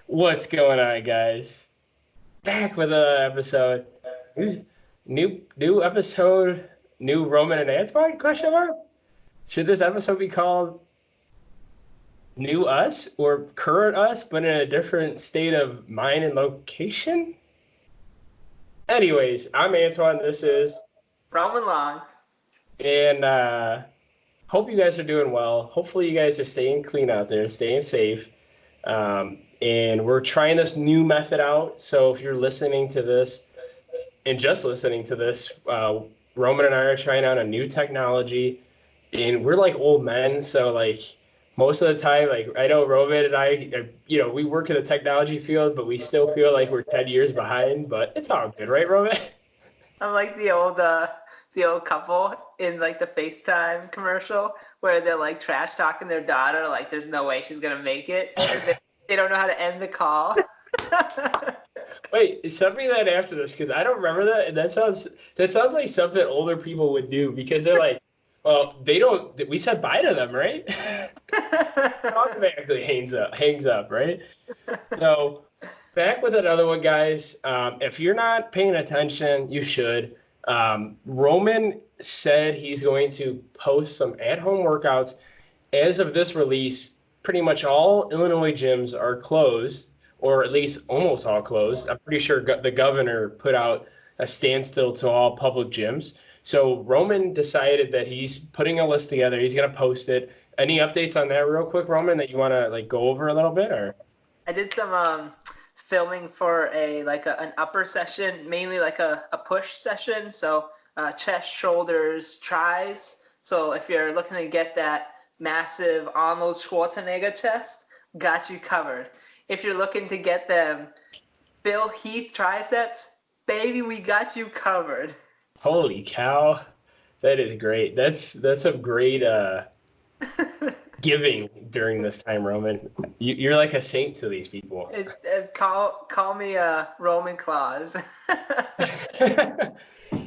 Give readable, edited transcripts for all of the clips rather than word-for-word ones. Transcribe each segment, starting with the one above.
What's going on, guys? Back with another episode. New episode. New Roman and Antoine? Question mark. Should this episode be called New Us or Current Us, but in a different state of mind and location? Anyways, I'm Antoine. This is Roman Long. and hope you guys are doing well. Hopefully, you guys are staying clean out there, staying safe. And we're trying this new method out. So if you're listening to this and just listening to this, Roman and I are trying out a new technology, and we're like old men. So like most of the time, like I know Roman and I, we work in the technology field, but we still feel like we're 10 years behind, but it's all good, right, Roman? I'm like the old couple in like the FaceTime commercial where they're like trash talking their daughter, like there's no way she's gonna make it. They don't know how to end the call. Wait, send me that after this because I don't remember that, and that sounds like something older people would do because they're like, well, they don't. We said bye to them, right? Automatically hangs up, right? So back with another one, guys. If you're not paying attention, you should. Roman said he's going to post some at-home workouts. As of this release, pretty much all Illinois gyms are closed, or at least almost all closed. I'm pretty sure the governor put out a standstill to all public gyms. So Roman decided that he's putting a list together. He's going to post it. Any updates on that real quick, Roman, that you want to like go over a little bit? Or I did some filming for an upper session, mainly like a push session. So chest, shoulders, tries. So if you're looking to get that massive Arnold Schwarzenegger chest, got you covered. If you're looking to get them Phil Heath triceps, baby, we got you covered. holy cow, that is great. That's a great giving during this time, Roman. You're like a saint to these people. Call me Roman Claus.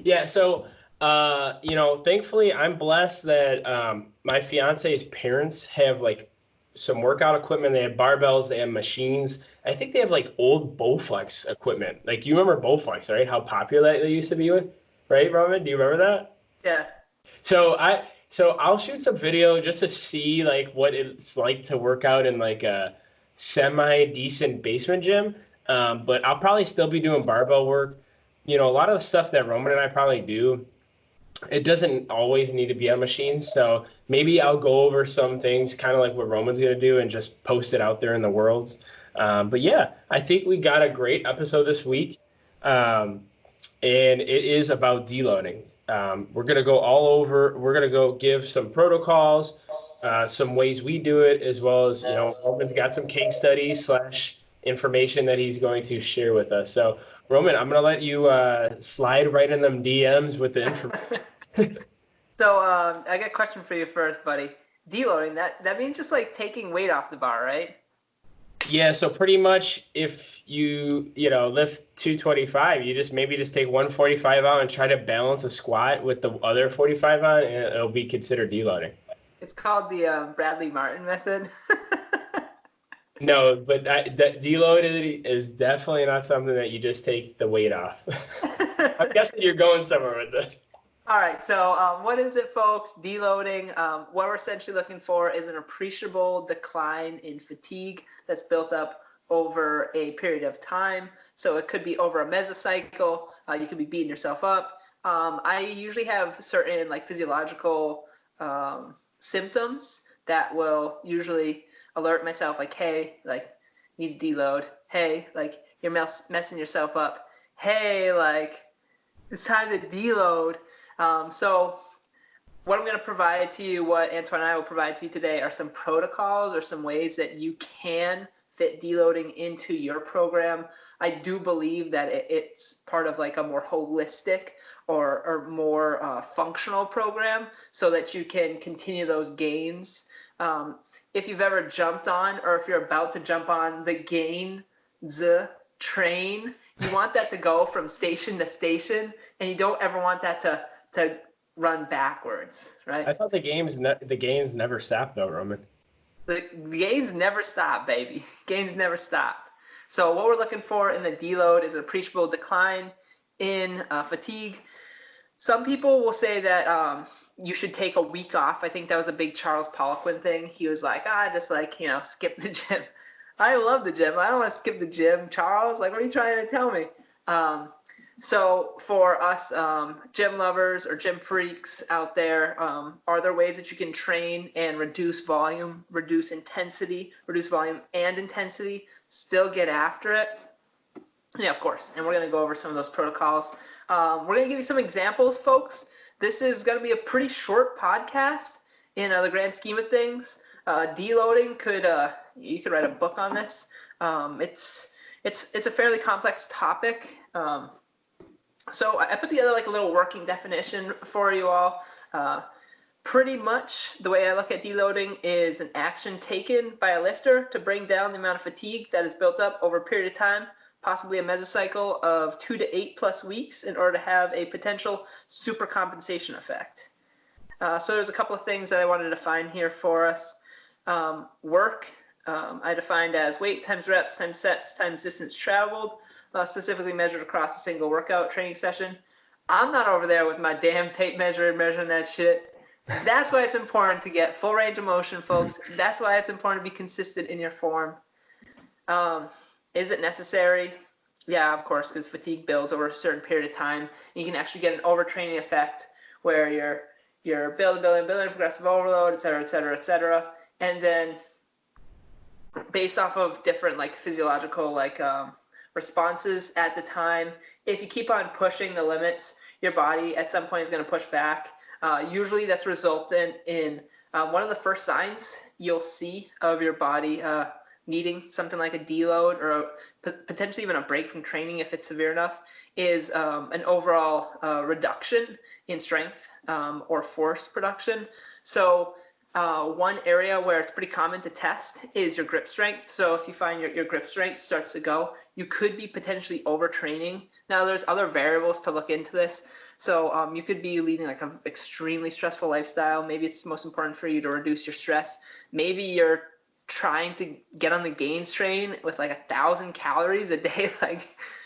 Yeah, so thankfully I'm blessed that my fiance's parents have like some workout equipment. They have barbells, they have machines. I think they have like old Bowflex equipment. Like you remember Bowflex, right? How popular they used to be with, right, Roman? Do you remember that? Yeah. So I'll shoot some video just to see like what it's like to work out in like a semi decent basement gym. But I'll probably still be doing barbell work. A lot of the stuff that Roman and I probably do, it doesn't always need to be on machines. So maybe I'll go over some things kind of like what Roman's going to do and just post it out there in the world. But yeah, I think we got a great episode this week. And it is about deloading. We're going to go all over. We're going to go give some protocols, some ways we do it, as well as, Roman's got some case studies / information that he's going to share with us. So Roman, I'm going to let you slide right in them DMs with the information. So I got a question for you first, buddy. Deloading, that means just like taking weight off the bar, right? Yeah, so pretty much if you lift 225, you just take 145 out and try to balance a squat with the other 45 on, and it'll be considered deloading. It's called the Bradley Martin method. No, but that deloaded is definitely not something that you just take the weight off. I'm guessing you're going somewhere with this. All right, so what is it, folks? Deloading, what we're essentially looking for is an appreciable decline in fatigue that's built up over a period of time. So it could be over a mesocycle. You could be beating yourself up. I usually have certain like physiological symptoms that will usually alert myself like, hey, like, need to deload. Hey, like, you're messing yourself up. Hey, like, it's time to deload. So what I'm going to provide to you, what Antoine and I will provide to you today are some protocols or some ways that you can fit deloading into your program. I do believe that it's part of like a more holistic or more functional program so that you can continue those gains. If you've ever jumped on or if you're about to jump on the Gainz train, you want that to go from station to station, and you don't ever want that to run backwards, right? I thought the gains never stopped though, Roman. The gains never stop, baby. Gains never stop. So what we're looking for in the deload is an appreciable decline in fatigue. Some people will say that you should take a week off. I think that was a big Charles Poliquin thing. He was like, just like, skip the gym. I love the gym. I don't want to skip the gym, Charles. Like, what are you trying to tell me? So for us gym lovers or gym freaks out there, are there ways that you can train and reduce volume, reduce intensity, reduce volume and intensity, still get after it? Yeah, of course. And we're going to go over some of those protocols. We're going to give you some examples, folks. This is going to be a pretty short podcast in the grand scheme of things. Deloading you could write a book on this. It's a fairly complex topic. So I put together like a little working definition for you all. Pretty much the way I look at deloading is an action taken by a lifter to bring down the amount of fatigue that is built up over a period of time, possibly a mesocycle of 2 to 8+ weeks, in order to have a potential supercompensation effect. So there's a couple of things that I wanted to define here for us. Work, I defined as weight times reps times sets times distance traveled, specifically measured across a single workout training session. I'm not over there with my damn tape measure and measuring that shit. That's why it's important to get full range of motion, folks. That's why it's important to be consistent in your form. Is it necessary? Yeah, of course, because fatigue builds over a certain period of time. You can actually get an overtraining effect where you're building progressive overload, et cetera. And then based off of different like physiological responses at the time, if you keep on pushing the limits, your body at some point is going to push back. Usually that's resultant in one of the first signs you'll see of your body needing something like a deload or potentially even a break from training if it's severe enough is an overall reduction in strength or force production. So one area where it's pretty common to test is your grip strength. So if you find your grip strength starts to go, you could be potentially overtraining. Now there's other variables to look into this. So you could be leading like an extremely stressful lifestyle. Maybe it's most important for you to reduce your stress. Maybe you're trying to get on the Gainz train with like 1,000 calories a day. Like,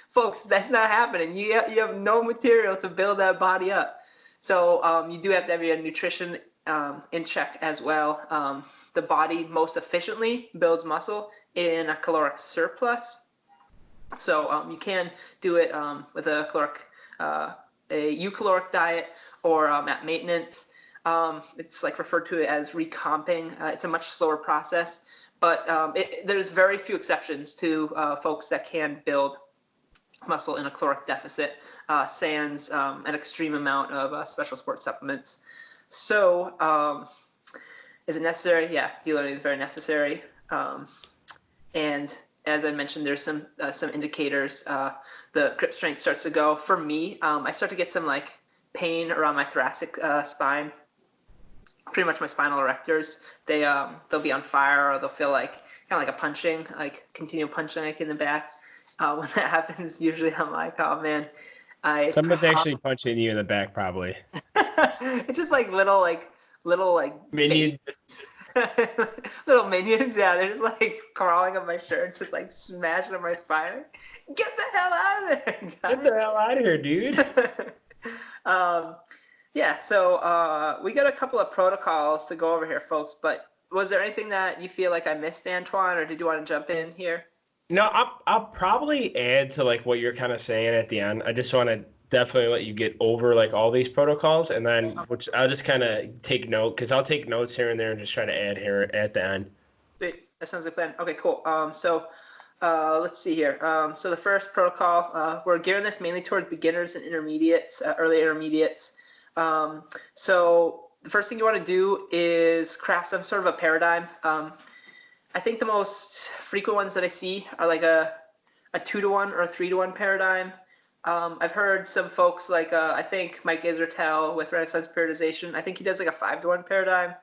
folks, that's not happening. You have no material to build that body up. So you do have to have your nutrition in check as well. The body most efficiently builds muscle in a caloric surplus. So you can do it with a eucaloric diet or at maintenance. It's like referred to as recomping. It's a much slower process, but there's very few exceptions to folks that can build muscle in a caloric deficit, sans an extreme amount of special sports supplements. So is it necessary? Yeah, deloading is very necessary. And as I mentioned, there's some indicators. The grip strength starts to go. For me, I start to get some like pain around my thoracic spine. Pretty much my spinal erectors. They'll be on fire, or they'll feel like kind of like a punching, like continual punching like in the back. When that happens, usually I'm like, oh man. Someone's actually punching you in the back, probably. It's just like little minions. Little minions, yeah. They're just like crawling on my shirt, just like smashing on my spine. Get the hell out of there, guys. Get the hell out of here, dude. Yeah, so we got a couple of protocols to go over here, folks. But was there anything that you feel like I missed, Antoine, or did you want to jump in here? No, I'll probably add to like what you're kind of saying at the end. I just want to definitely let you get over like all these protocols, and then which I'll just kind of take note, because I'll take notes here and there and just try to add here at the end. Sweet. That sounds like a plan. Okay, cool. So let's see here. So the first protocol, we're gearing this mainly towards beginners and intermediates, early intermediates. So the first thing you want to do is craft some sort of a paradigm. I think the most frequent ones that I see are like a 2-to-1 or a 3-to-1 paradigm. I've heard some folks like I think Mike Israetel with Renaissance Periodization. I think he does like a 5-to-1 paradigm.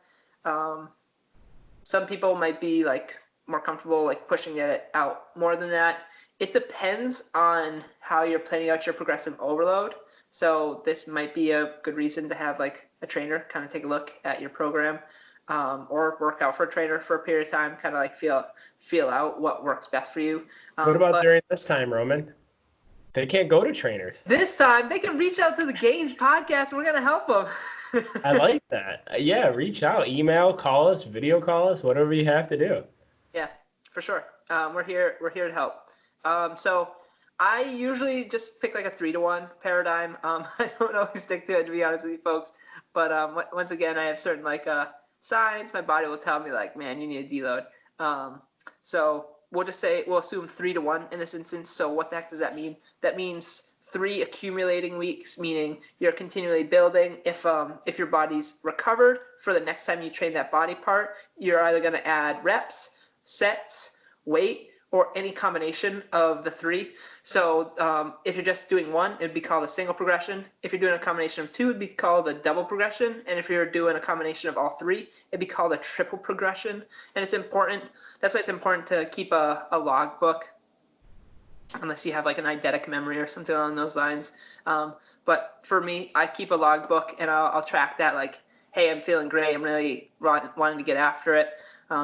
Some people might be like more comfortable like pushing it out more than that. It depends on how you're planning out your progressive overload. So this might be a good reason to have like a trainer kind of take a look at your program. or work out for a trainer for a period of time, kind of like feel out what works best for you. What about But during this time, Roman? They can't go to trainers. this time they can reach out to the Gainz Podcast, and we're gonna help them. I like that. Yeah, reach out, email, call us, video call us, whatever you have to do. Yeah, for sure. We're here to help. So I usually just pick like a 3-to-1 paradigm. I don't always stick to it, to be honest with you folks. But once again, I have certain like signs. My body will tell me like, man, you need a deload. So we'll assume 3-to-1 in this instance. So what the heck does that mean? That means 3 accumulating weeks, meaning you're continually building. If your body's recovered for the next time you train that body part, you're either going to add reps, sets, weight, or any combination of the 3. So if you're just doing 1, it'd be called a single progression. If you're doing a combination of 2, it'd be called a double progression. And if you're doing a combination of all 3, it'd be called a triple progression. And it's important. That's why it's important to keep a log book, unless you have like an eidetic memory or something along those lines. But for me, I keep a log book, and I'll track that like, hey, I'm feeling great. I'm really wanting to get after it.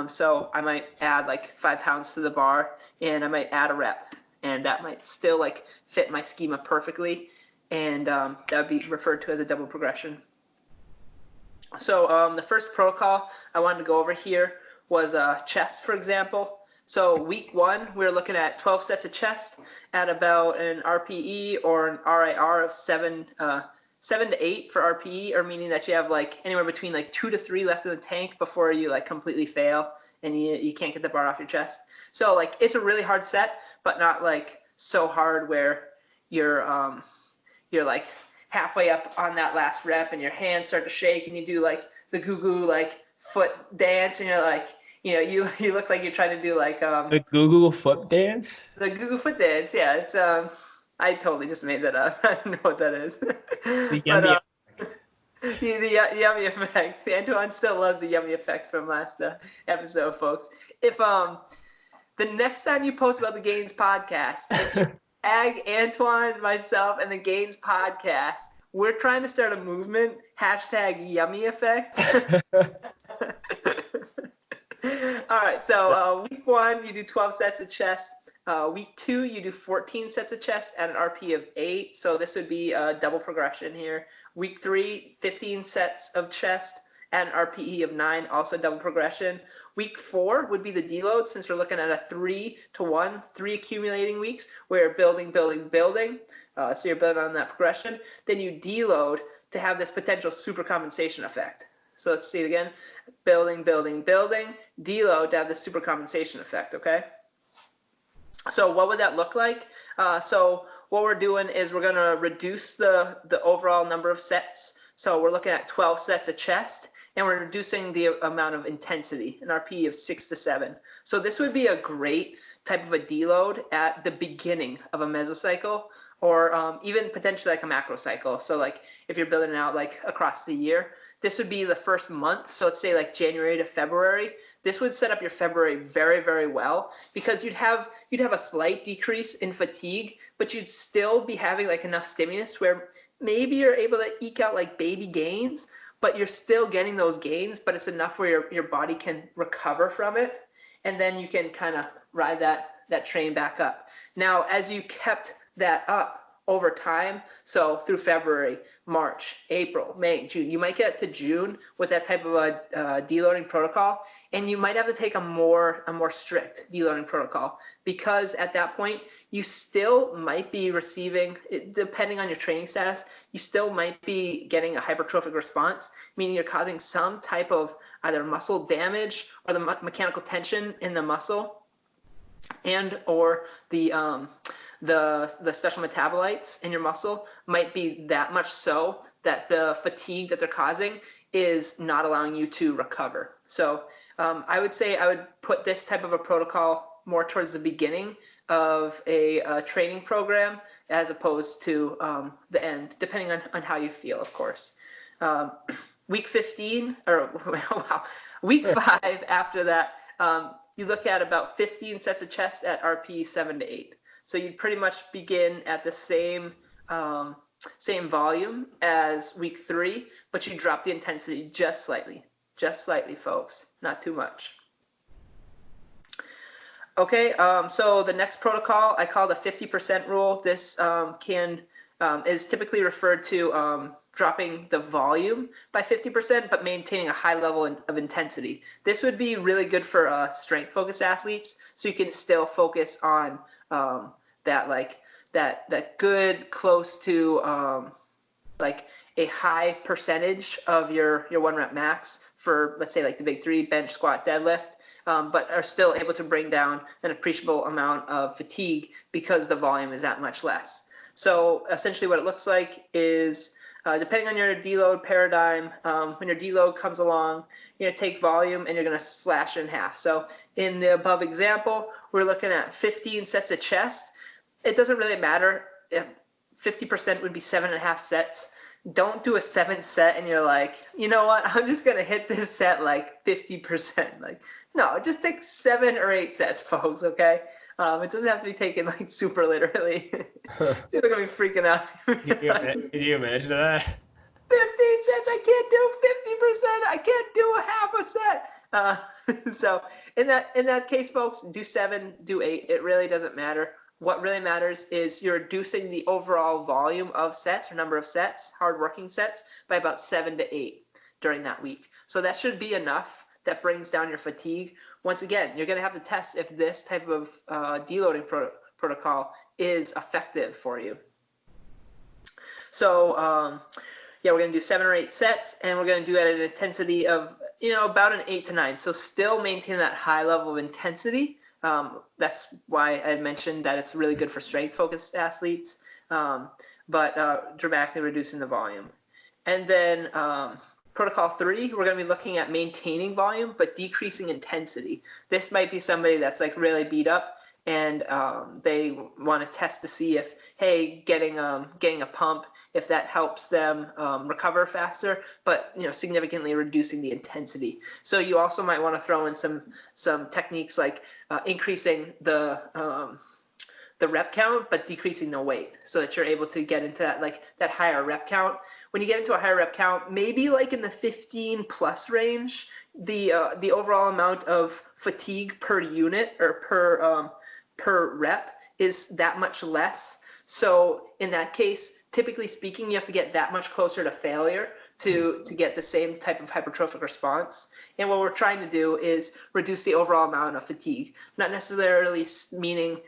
So I might add like 5 pounds to the bar, and I might add a rep, and that might still like fit my schema perfectly, and that would be referred to as a double progression. So the first protocol I wanted to go over here was chest, for example. So week 1, we were looking at 12 sets of chest at about an RPE or an RIR of 7 to 8 for RPE, or meaning that you have like anywhere between like 2 to 3 left in the tank before you like completely fail and you can't get the bar off your chest. So like it's a really hard set, but not like so hard where you're like halfway up on that last rep and your hands start to shake and you do like the goo like foot dance, and you're like, you look like you're trying to do like the Google foot dance. The Google foot dance, yeah. It's I totally just made that up. I don't know what that is. The yummy effect. The yummy effect. Antoine still loves the yummy effect from last episode, folks. If the next time you post about the Gainz Podcast, if you tag Antoine, myself, and the Gainz Podcast, we're trying to start a movement. #yummy effect. All right, so week 1, you do 12 sets of chest. Week 2, you do 14 sets of chest at an RP of 8. So this would be a double progression here. Week 3, 15 sets of chest at an RPE of 9, also double progression. Week 4 would be the deload, since we're looking at a 3-to-1, 3 accumulating weeks where you're building. So you're building on that progression. Then you deload to have this potential supercompensation effect. So let's see it again. Building, deload to have the supercompensation effect, okay? So what would that look like? So what we're doing is we're going to reduce the overall number of sets. So we're looking at 12 sets of chest, and we're reducing the amount of intensity, an RPE of 6 to 7. So this would be a great type of a deload at the beginning of a mesocycle, or even potentially like a macro cycle. So like if you're building it out like across the year, this would be the first month. So let's say like January to February. This would set up your February very, very well, because you'd have a slight decrease in fatigue, but you'd still be having like enough stimulus where maybe you're able to eke out like baby gains, but you're still getting those gains, but it's enough where your body can recover from it, and then you can kind of ride that train back up. Now, as you kept that up over time, so through February, March, April, May, June, you might get to June with that type of a deloading protocol, and you might have to take a more strict deloading protocol, because at that point you still might be receiving, depending on your training status, you still might be getting a hypertrophic response, meaning you're causing some type of either muscle damage or the mechanical tension in the muscle, and or the special metabolites in your muscle might be that much so that the fatigue that they're causing is not allowing you to recover. So I would say I would put this type of a protocol more towards the beginning of a training program, as opposed to the end, depending on how you feel, of course. Week 15, or wow, week 5 after that, you look at about 15 sets of chest at RP 7 to 8. So you'd pretty much begin at the same volume as week 3, but you drop the intensity just slightly. just slightly, folks, not too much. Okay, so the next protocol I call the 50% rule. This is typically referred to dropping the volume by 50%, but maintaining a high level of intensity. This would be really good for strength-focused athletes, so you can still focus on that good, close to like a high percentage of your 1 rep max for, let's say, like the big 3, bench, squat, deadlift, but are still able to bring down an appreciable amount of fatigue because the volume is that much less. So essentially what it looks like is, depending on your deload paradigm, when your deload comes along, you're going to take volume and you're going to slash it in half. So in the above example, we're looking at 15 sets of chest. It doesn't really matter if 50% would be 7.5 sets. Don't do a 7th set and you're like, you know what, I'm just going to hit this set like 50%. Like, no, just take 7 or 8 sets, folks, okay? It doesn't have to be taken like super literally. People are going to be freaking out. Can you imagine that? 15 sets, I can't do 50%. I can't do a half a set. So in that case, folks, do 7, do 8. It really doesn't matter. What really matters is you're reducing the overall volume of sets or number of sets, hard working sets, by about 7 to 8 during that week. So that should be enough. That brings down your fatigue. Once again, you're going to have to test if this type of deloading protocol is effective for you. So we're going to do 7 or 8 sets, and we're going to do it at an intensity of about an 8 to 9. So still maintain that high level of intensity. That's why I mentioned that it's really good for strength-focused athletes, but dramatically reducing the volume. And then protocol 3, we're going to be looking at maintaining volume but decreasing intensity. This might be somebody that's like really beat up and they want to test to see if, hey, getting a pump, if that helps them recover faster, but significantly reducing the intensity. So you also might want to throw in some techniques like increasing the rep count but decreasing the weight, so that you're able to get into that higher rep count. When you get into a higher rep count, maybe like in the 15 plus range, the overall amount of fatigue per unit or per rep is that much less. So in that case, typically speaking, you have to get that much closer to failure to get the same type of hypertrophic response. And what we're trying to do is reduce the overall amount of fatigue, not necessarily meaning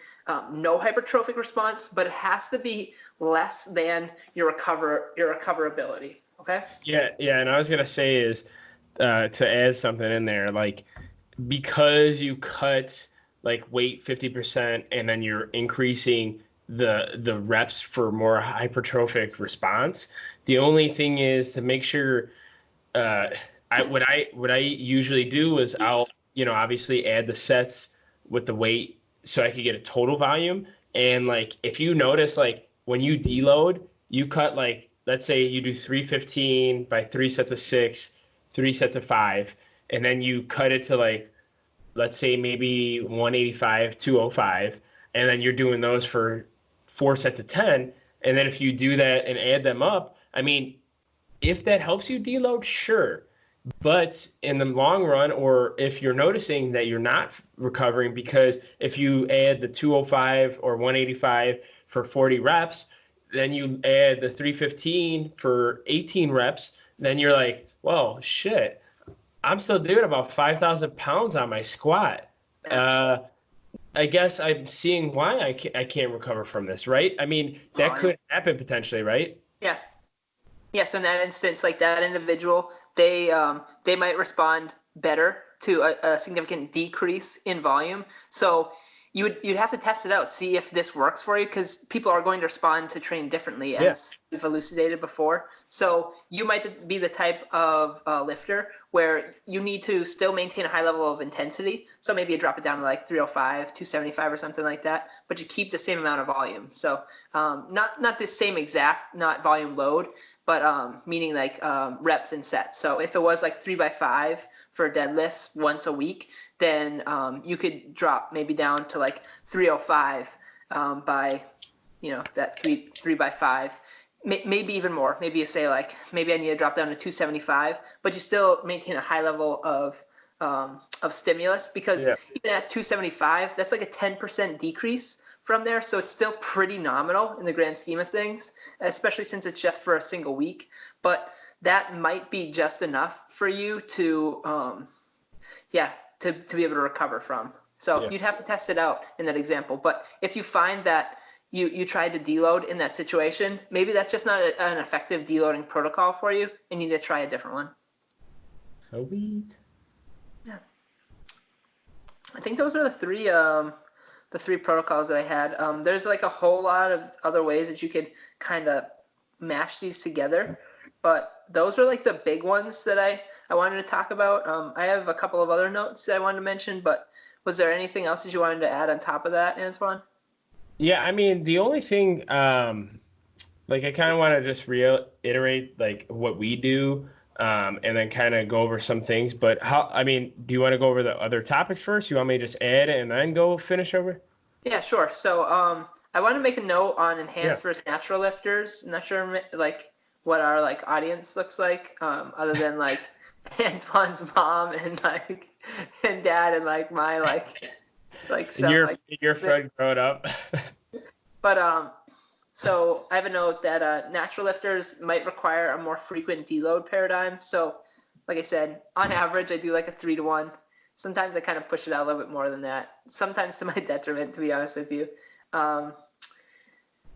no hypertrophic response, but it has to be less than your recoverability. Okay? Yeah, and I was gonna say is to add something in there, like because you cut like weight 50% and then you're increasing the reps for more hypertrophic response. The only thing is to make sure what I usually do is I'll obviously add the sets with the weight so I could get a total volume. And like if you notice, like when you deload, you cut, like let's say you do 315 by 3 sets of 6, 3 sets of 5, and then you cut it to like, let's say maybe 185, 205, and then you're doing those for 4 sets of 10. And then if you do that and add them up, I mean, if that helps you deload, sure. But in the long run, or if you're noticing that you're not recovering, because if you add the 205 or 185 for 40 reps, then you add the 315 for 18 reps, then you're like, well, shit, I'm still doing about 5,000 pounds on my squat. I guess I'm seeing why I can't recover from this, right? I mean, that could happen potentially, right? Yeah. Yeah, so in that instance, like that individual, they might respond better to a significant decrease in volume. So you'd have to test it out, see if this works for you, because people are going to respond to training differently, as we've elucidated before. So you might be the type of lifter where you need to still maintain a high level of intensity. So maybe you drop it down to like 305, 275 or something like that, but you keep the same amount of volume. So not the same exact, not volume load, but meaning like reps and sets. So if it was like 3x5 for deadlifts once a week, then you could drop maybe down to like 305 by that 3x5, maybe even more. Maybe you say like, maybe I need to drop down to 275, but you still maintain a high level of stimulus, because Yeah. even at 275, that's like a 10% decrease from there. So it's still pretty nominal in the grand scheme of things, especially since it's just for a single week. But that might be just enough for you to, to be able to recover from. So you'd have to test it out in that example. But if you find that you tried to deload in that situation, maybe that's just not an effective deloading protocol for you, and you need to try a different one. Sweet. Yeah. I think those are the three protocols that I had. There's like a whole lot of other ways that you could kind of mash these together, but those are like the big ones that I wanted to talk about. I have a couple of other notes that I wanted to mention, but was there anything else that you wanted to add on top of that, Antoine? Yeah, I mean, the only thing, like I kind of want to just reiterate like what we do, and then kind of go over some things. But do you want to go over the other topics first? You want me to just add it and then go finish over? Yeah, sure. So I want to make a note on enhanced versus natural lifters. Not sure like what our like audience looks like, other than like Antoine's mom and like and dad and like my like some your friend growing up. But so I have a note that natural lifters might require a more frequent deload paradigm. So like I said, on average, I do like a 3-to-1. Sometimes I kind of push it out a little bit more than that, sometimes to my detriment, to be honest with you.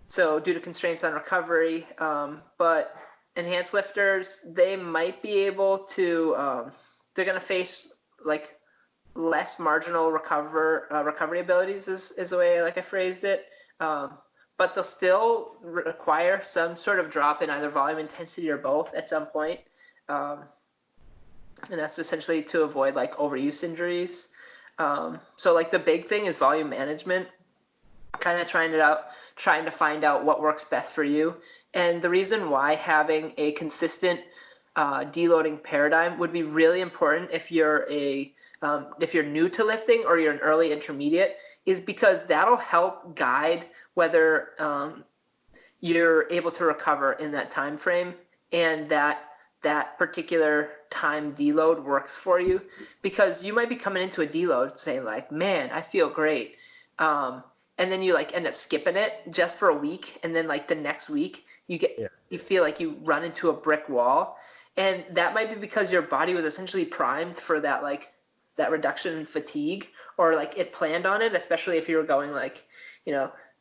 So due to constraints on recovery, but enhanced lifters, they might be able to, they're going to face like less marginal recovery abilities is the way like I phrased it. But they'll still require some sort of drop in either volume intensity or both at some point. And that's essentially to avoid like overuse injuries. So like the big thing is volume management, kind of trying to find out what works best for you. And the reason why having a consistent deloading paradigm would be really important if you're new to lifting or you're an early intermediate, is because that'll help guide whether you're able to recover in that time frame, and that particular time deload works for you. Because you might be coming into a deload saying like, man, I feel great, and then you like end up skipping it just for a week, and then like the next week you feel like you run into a brick wall. And that might be because your body was essentially primed for that reduction in fatigue, or like it planned on it, especially if you were going like,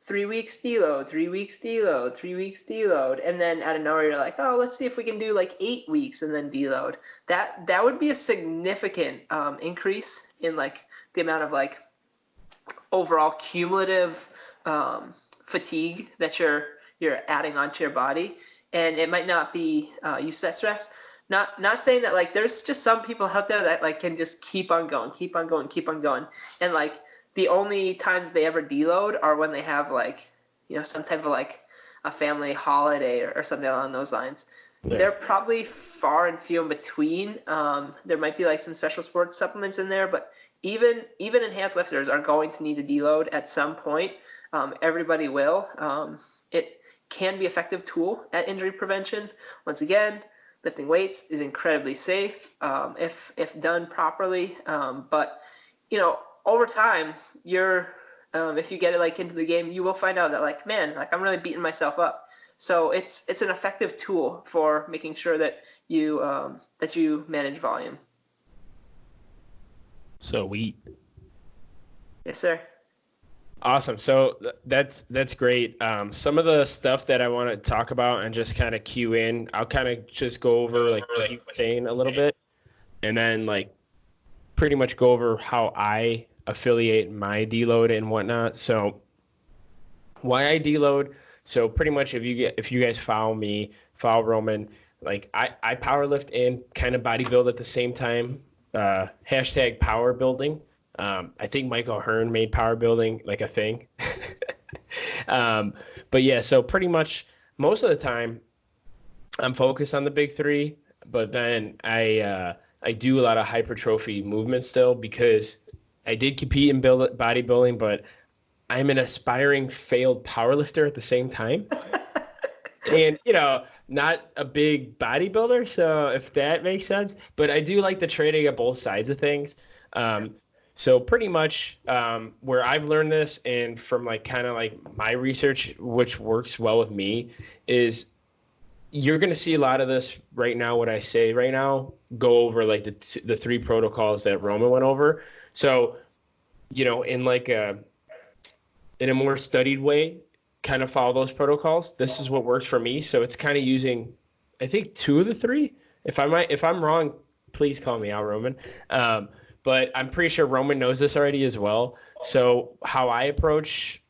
3 weeks deload, 3 weeks deload, 3 weeks deload. And then out of nowhere, you're like, oh, let's see if we can do like 8 weeks and then deload. That would be a significant increase in like the amount of like overall cumulative fatigue that you're adding onto your body. And it might not be used to that stress. Not saying that like there's just some people out there that like can just keep on going. And like the only times they ever deload are when they have like, some type of like a family holiday or something along those lines. Yeah. They're probably far and few in between. There might be like some special sports supplements in there, but even enhanced lifters are going to need to deload at some point. Everybody will. It can be an effective tool at injury prevention. Once again, lifting weights is incredibly safe if done properly. But over time, if you get it like into the game, you will find out that like, man, like I'm really beating myself up. So it's an effective tool for making sure that you manage volume. Sweet. Yes, sir. Awesome. So that's great. Some of the stuff that I want to talk about and just kind of cue in, I'll kind of just go over like what you were saying a little bit, and then like pretty much go over how I affiliate my deload and whatnot. So why I deload. So pretty much if you guys follow me, follow Roman, like I power lift and kind of bodybuild at the same time. Hashtag power building. I think Michael Hearn made power building like a thing. But yeah, so pretty much most of the time I'm focused on the big three, but then I do a lot of hypertrophy movement still, because I did compete in bodybuilding, but I'm an aspiring failed powerlifter at the same time. And, not a big bodybuilder, so if that makes sense. But I do like the trading at both sides of things. So pretty much where I've learned this and from like kind of like my research, which works well with me, is you're going to see a lot of this right now. What I say right now, go over like the three protocols that Roman went over. So, in like in a more studied way, kind of follow those protocols. This is what works for me. So it's kind of using, I think, two of the three. If I'm wrong, please call me out, Roman. But I'm pretty sure Roman knows this already as well. So how I approach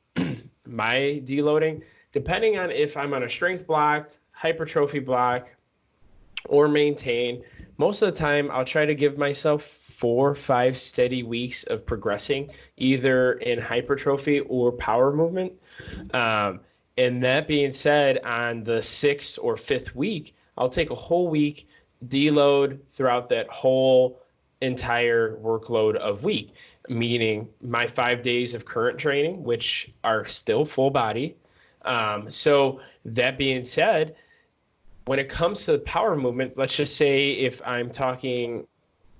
my deloading, depending on if I'm on a strength blocked, hypertrophy block, or maintain, most of the time I'll try to give myself 4 or 5 steady weeks of progressing, either in hypertrophy or power movement. And that being said, on the 6th or 5th week, I'll take a whole week, deload throughout that whole entire workload of week, meaning my 5 days of current training, which are still full body. So that being said, when it comes to the power movement, let's just say if I'm talking,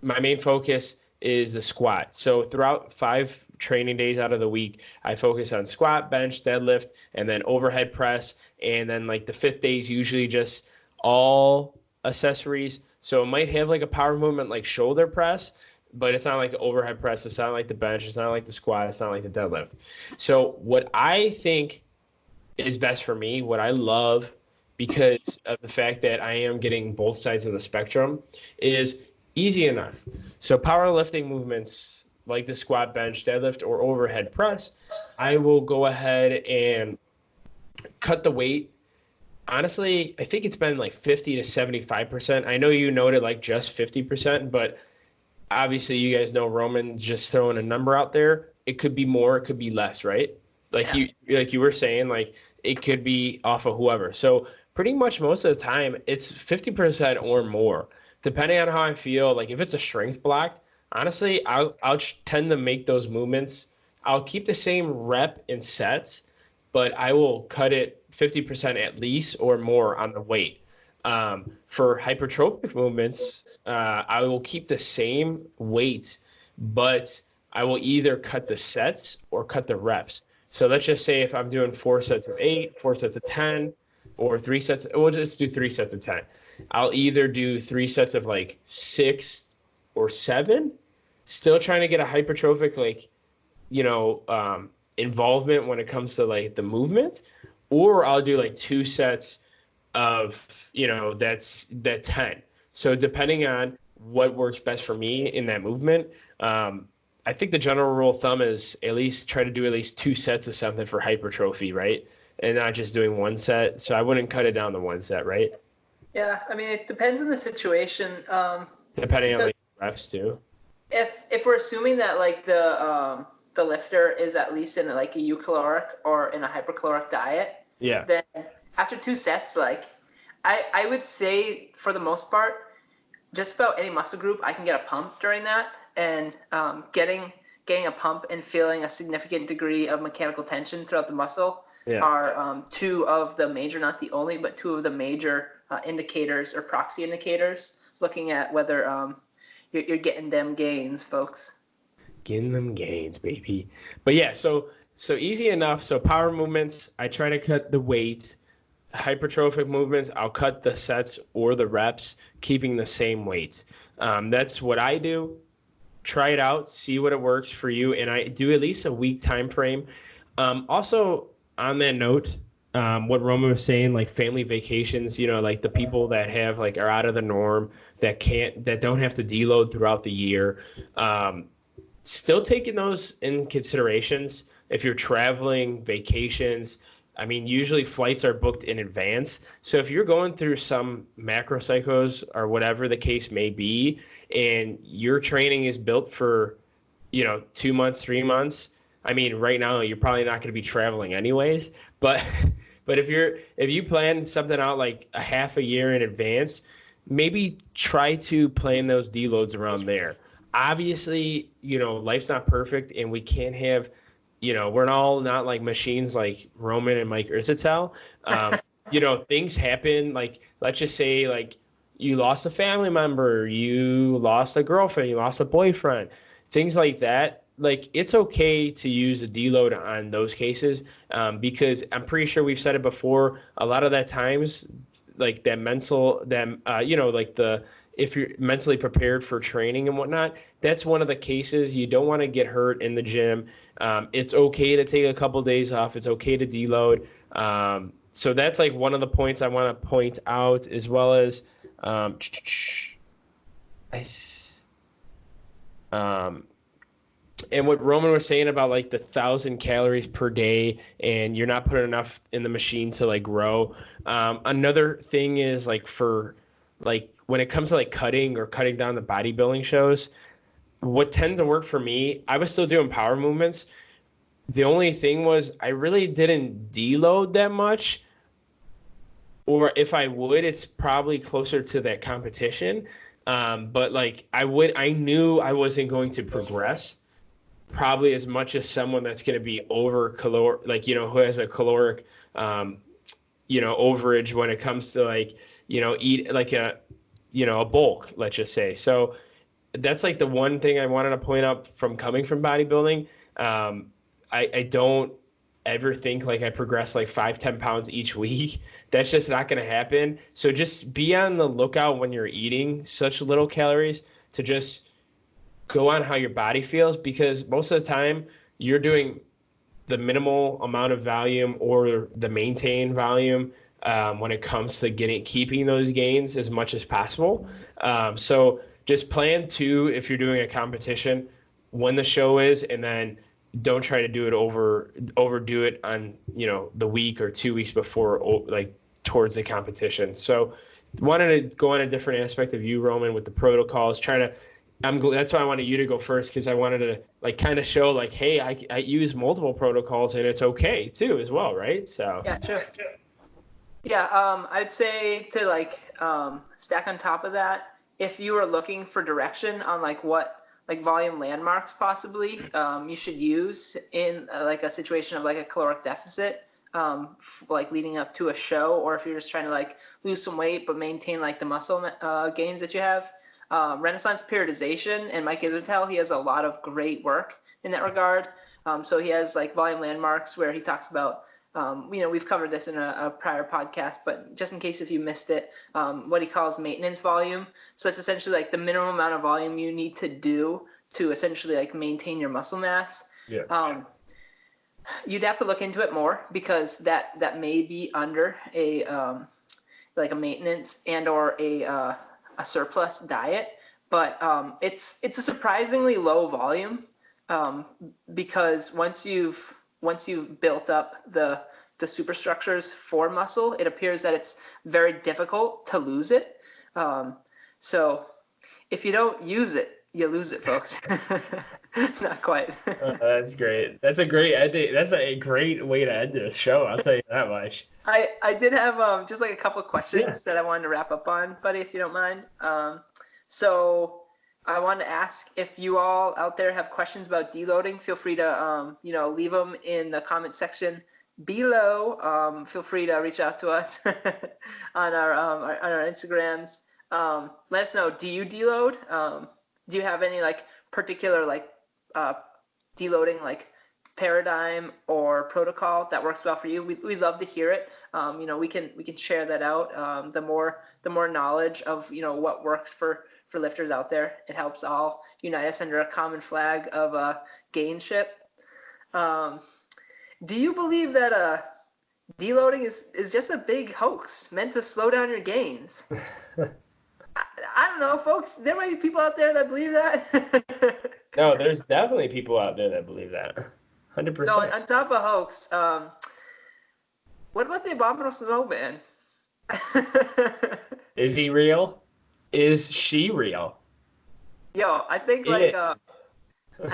my main focus is the squat. So throughout 5 training days out of the week, I focus on squat, bench, deadlift, and then overhead press. And then like the 5th day is usually just all accessories. So it might have like a power movement like shoulder press, but it's not like the overhead press. It's not like the bench. It's not like the squat. It's not like the deadlift. So what I think is best for me, what I love, because of the fact that I am getting both sides of the spectrum, is easy enough. So powerlifting movements like the squat, bench, deadlift, or overhead press, I will go ahead and cut the weight. Honestly, I think it's been like 50 to 75%. I know you noted like just 50%, but obviously you guys know Roman just throwing a number out there. It could be more, it could be less, right? Like you were saying, like it could be off of whoever. So pretty much most of the time it's 50% or more, depending on how I feel. Like if it's a strength block, honestly, I'll tend to make those movements. I'll keep the same rep and sets, but I will cut it 50% at least or more on the weight. For hypertrophic movements, I will keep the same weight, but I will either cut the sets or cut the reps. So let's just say if I'm doing 4 sets of 8, 4 sets of 10, or 3 sets, we'll just do 3 sets of 10. I'll either do 3 sets of like 6 or 7, still trying to get a hypertrophic, like, involvement when it comes to like the movement, or I'll do like 2 sets of, that 10. So depending on what works best for me in that movement, I think the general rule of thumb is at least try to do at least 2 sets of something for hypertrophy, right? And not just doing 1 set. So I wouldn't cut it down to 1 set, right? Yeah, I mean, it depends on the situation. Depending on like reps too. If we're assuming that like the lifter is at least in like a eucaloric or in a hypercaloric diet, yeah, then after 2 sets, like I would say for the most part, just about any muscle group, I can get a pump during that, and getting a pump and feeling a significant degree of mechanical tension throughout the muscle are 2 of the major, not the only, but 2 of the major indicators or proxy indicators, looking at whether you're getting them gains, folks. Getting them gains, baby. But yeah, so easy enough. So power movements, I try to cut the weight. Hypertrophic movements, I'll cut the sets or the reps, keeping the same weights. That's what I do. Try it out, see what it works for you, and I do at least a week time frame. Also, on that note, what Roman was saying, like family vacations, like the people that have like are out of the norm, that don't have to deload throughout the year. Still taking those in considerations if you're traveling, vacations. I mean, usually flights are booked in advance. So if you're going through some macro cycles or whatever the case may be, and your training is built for, 2 months, 3 months, I mean, right now you're probably not going to be traveling anyways. But if you plan something out like a half a year in advance, maybe try to plan those deloads around there. Obviously, life's not perfect, and we can't have, we're all not like machines like Roman and Mike Ursatel. things happen. Like, let's just say, like, you lost a family member, you lost a girlfriend, you lost a boyfriend, things like that. Like, it's okay to use a deload on those cases, because I'm pretty sure we've said it before. A lot of that times, like if you're mentally prepared for training and whatnot, that's one of the cases. You don't want to get hurt in the gym. It's okay to take a couple days off. It's okay to deload. So that's like one of the points I want to point out, as well as and what Roman was saying about like the 1,000 calories per day, and you're not putting enough in the machine to like grow. Another thing is like for like when it comes to like cutting down the bodybuilding shows, what tends to work for me, I was still doing power movements. The only thing was I really didn't deload that much, or if I would, it's probably closer to that competition. But like I knew I wasn't going to progress probably as much as someone that's going to be over caloric, like, who has a caloric, overage when it comes to like, eat like a bulk, let's just say. So that's like the one thing I wanted to point out from coming from bodybuilding. I don't ever think like I progress like 5-10 pounds each week. That's just not going to happen. So just be on the lookout when you're eating such little calories to just go on how your body feels, because most of the time you're doing the minimal amount of volume or the maintain volume when it comes to keeping those gains as much as possible. So just plan to, if you're doing a competition, when the show is, and then don't try to do it overdo it on, the week or 2 weeks before, like towards the competition. So wanted to go on a different aspect of you, Roman, with the protocols, that's why I wanted you to go first, because I wanted to like kind of show like, hey, I use multiple protocols and it's okay too as well, right? So yeah, sure. Yeah, I'd say to like stack on top of that, if you were looking for direction on like what like volume landmarks possibly you should use in like a situation of like a caloric deficit, like leading up to a show, or if you're just trying to like lose some weight but maintain like the muscle gains that you have. Renaissance periodization, and Mike Israel, he has a lot of great work in that regard. So he has like volume landmarks where he talks about, we've covered this in a prior podcast, but just in case if you missed it, what he calls maintenance volume. So it's essentially like the minimum amount of volume you need to do to essentially like maintain your muscle mass. Yeah. You'd have to look into it more, because that may be under a like a maintenance and or a surplus diet, but it's a surprisingly low volume, because once you've built up the superstructures for muscle, it appears that it's very difficult to lose it. So if you don't use it, you lose it, folks. Not quite. That's great. That's a great ending. That's a great way to end this show. I'll tell you that much. I did have just like a couple of questions that I wanted to wrap up on, buddy, if you don't mind. So I wanted to ask if you all out there have questions about deloading. Feel free to leave them in the comment section below. Feel free to reach out to us on our Instagrams. Let us know. Do you deload? Do you have any like particular like deloading like paradigm or protocol that works well for you? We'd love to hear it. We can share that out. The more knowledge of what works for lifters out there, it helps all unite us under a common flag of gainship. Do you believe that deloading is just a big hoax meant to slow down your gains? I don't know, folks. There might be people out there that believe that. No, there's definitely people out there that believe that. 100%. No, on top of hoax, what about the Abominable Snowman? Is he real? Is she real? Yo, I think like I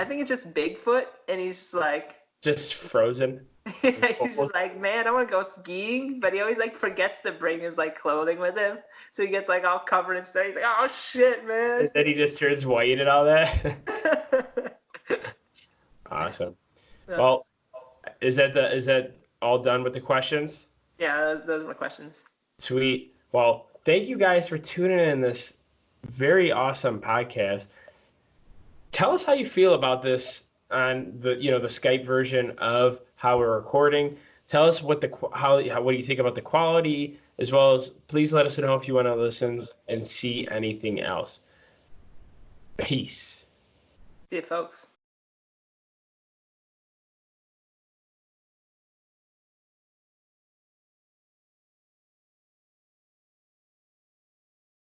think it's just Bigfoot, and he's like just frozen. He's just like, man, I want to go skiing, but he always like forgets to bring his like clothing with him, so he gets like all covered in stuff. He's like, oh shit, man. And then he just turns white and all that. Awesome. Yeah. Well, is that all done with the questions? Yeah, those are my questions. Sweet. Well, thank you guys for tuning in this very awesome podcast. Tell us how you feel about this on the the Skype version of how we're recording. Tell us what what you think about the quality, as well as please let us know if you want to listen and see anything else. Peace. See you, folks.